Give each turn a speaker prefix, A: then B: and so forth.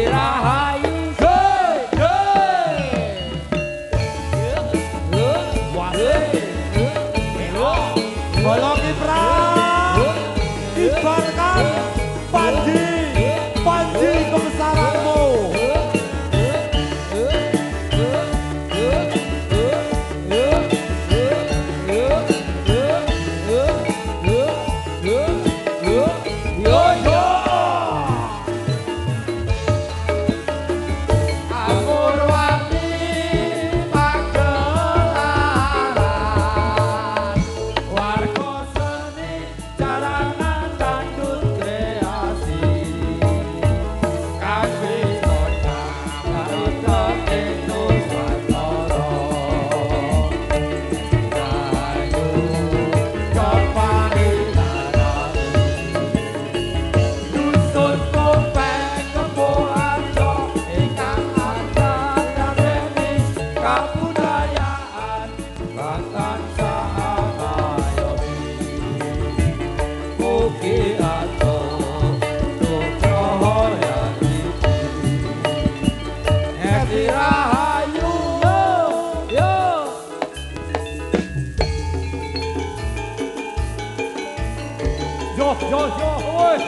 A: Rahayu
B: Bola kiprah kibarkan Panji, Panji kebesaranmu.
A: Kabudayaan Bangtan Sahabayomi Mugi Ato Nugroho Yati Edi Rahayu Yo Yo Yo Yo Woi